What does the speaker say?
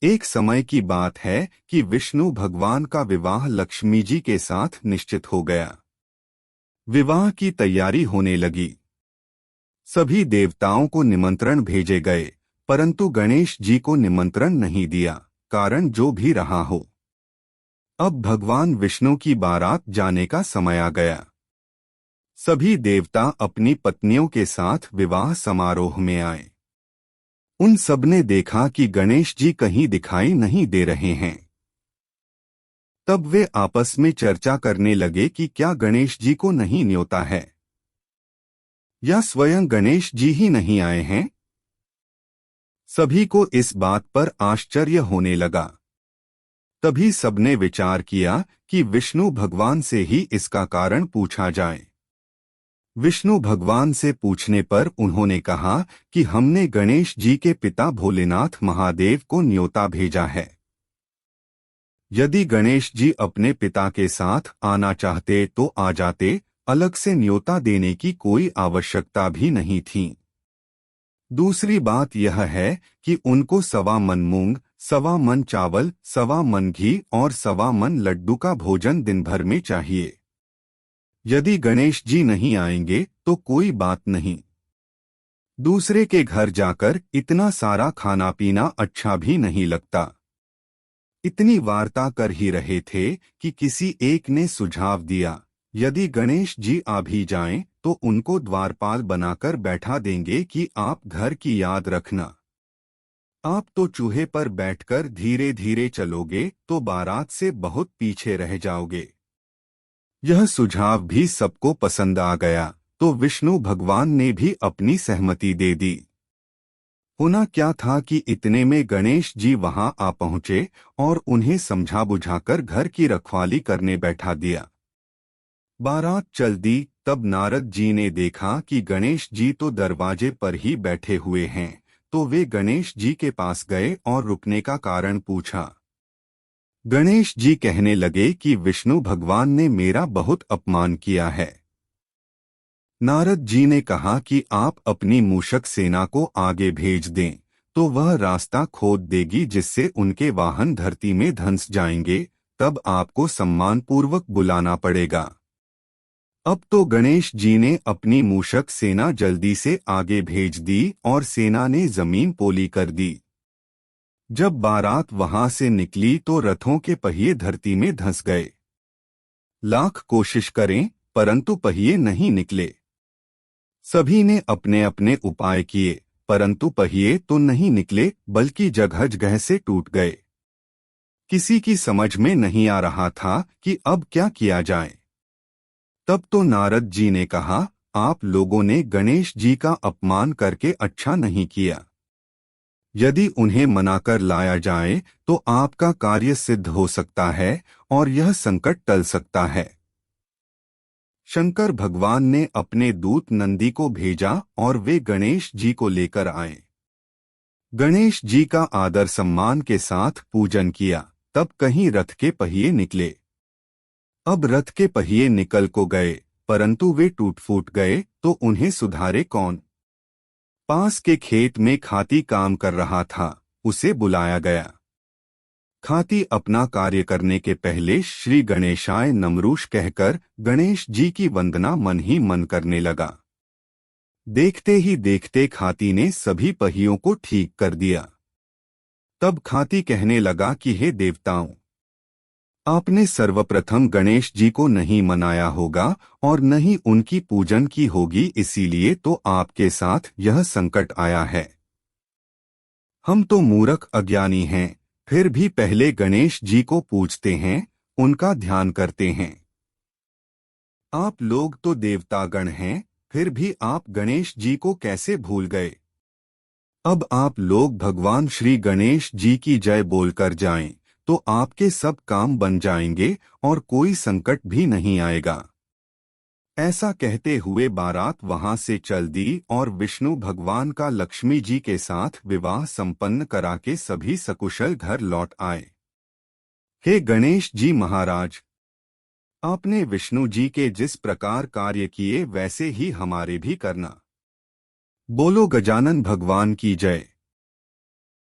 एक समय की बात है कि विष्णु भगवान का विवाह लक्ष्मी जी के साथ निश्चित हो गया। विवाह की तैयारी होने लगी। सभी देवताओं को निमंत्रण भेजे गए, परंतु गणेश जी को निमंत्रण नहीं दिया। कारण जो भी रहा हो, अब भगवान विष्णु की बारात जाने का समय आ गया। सभी देवता अपनी पत्नियों के साथ विवाह समारोह में आए। उन सबने देखा कि गणेश जी कहीं दिखाई नहीं दे रहे हैं। तब वे आपस में चर्चा करने लगे कि क्या गणेश जी को नहीं न्योता है, या स्वयं गणेश जी ही नहीं आए हैं। सभी को इस बात पर आश्चर्य होने लगा। तभी सबने विचार किया कि विष्णु भगवान से ही इसका कारण पूछा जाए। विष्णु भगवान से पूछने पर उन्होंने कहा कि हमने गणेश जी के पिता भोलेनाथ महादेव को न्योता भेजा है। यदि गणेश जी अपने पिता के साथ आना चाहते तो आ जाते, अलग से न्योता देने की कोई आवश्यकता भी नहीं थी। दूसरी बात यह है कि उनको 1.25 मन मूंग, 1.25 मन चावल, 1.25 मन घी और 1.25 मन लड्डू का भोजन दिन भर में चाहिए। यदि गणेश जी नहीं आएंगे तो कोई बात नहीं। दूसरे के घर जाकर इतना सारा खाना पीना अच्छा भी नहीं लगता। इतनी वार्ता कर ही रहे थे कि किसी एक ने सुझाव दिया, यदि गणेश जी आ भी जाएं तो उनको द्वारपाल बनाकर बैठा देंगे कि आप घर की याद रखना। आप तो चूहे पर बैठकर धीरे धीरे चलोगे तो बारात से बहुत पीछे रह जाओगे। यह सुझाव भी सबको पसंद आ गया, तो विष्णु भगवान ने भी अपनी सहमति दे दी। होना क्या था कि इतने में गणेश जी वहां आ पहुंचे और उन्हें समझा बुझाकर घर की रखवाली करने बैठा दिया। बारात चल दी। तब नारद जी ने देखा कि गणेश जी तो दरवाजे पर ही बैठे हुए हैं, तो वे गणेश जी के पास गए और रुकने का कारण पूछा। गणेश जी कहने लगे कि विष्णु भगवान ने मेरा बहुत अपमान किया है। नारद जी ने कहा कि आप अपनी मूषक सेना को आगे भेज दें, तो वह रास्ता खोद देगी जिससे उनके वाहन धरती में धंस जाएंगे, तब आपको सम्मानपूर्वक बुलाना पड़ेगा। अब तो गणेश जी ने अपनी मूषक सेना जल्दी से आगे भेज दी और सेना ने जमीन पोली कर दी। जब बारात वहां से निकली तो रथों के पहिए धरती में धंस गए। लाख कोशिश करें परंतु पहिए नहीं निकले। सभी ने अपने अपने उपाय किए, परंतु पहिए तो नहीं निकले बल्कि जगह जगह से टूट गए। किसी की समझ में नहीं आ रहा था कि अब क्या किया जाए। तब तो नारद जी ने कहा, आप लोगों ने गणेश जी का अपमान करके अच्छा नहीं किया। यदि उन्हें मनाकर लाया जाए तो आपका कार्य सिद्ध हो सकता है और यह संकट टल सकता है। शंकर भगवान ने अपने दूत नंदी को भेजा और वे गणेश जी को लेकर आए। गणेश जी का आदर सम्मान के साथ पूजन किया, तब कहीं रथ के पहिए निकले। अब रथ के पहिए निकल को गए, परंतु वे टूट फूट गए तो उन्हें सुधारे कौन। पास के खेत में खाती काम कर रहा था, उसे बुलाया गया। खाती अपना कार्य करने के पहले श्री गणेशाय नमरूष कहकर गणेश जी की वंदना मन ही मन करने लगा। देखते ही देखते खाती ने सभी पहियों को ठीक कर दिया। तब खाती कहने लगा कि हे देवताओं, आपने सर्वप्रथम गणेश जी को नहीं मनाया होगा और न ही उनकी पूजन की होगी, इसीलिए तो आपके साथ यह संकट आया है। हम तो मूर्ख अज्ञानी हैं, फिर भी पहले गणेश जी को पूजते हैं, उनका ध्यान करते हैं। आप लोग तो देवतागण हैं, फिर भी आप गणेश जी को कैसे भूल गए। अब आप लोग भगवान श्री गणेश जी की जय बोलकर जाएं, तो आपके सब काम बन जाएंगे और कोई संकट भी नहीं आएगा। ऐसा कहते हुए बारात वहां से चल दी और विष्णु भगवान का लक्ष्मी जी के साथ विवाह संपन्न करा के सभी सकुशल घर लौट आए। हे गणेश जी महाराज, आपने विष्णु जी के जिस प्रकार कार्य किए वैसे ही हमारे भी करना। बोलो गजानन भगवान की जय।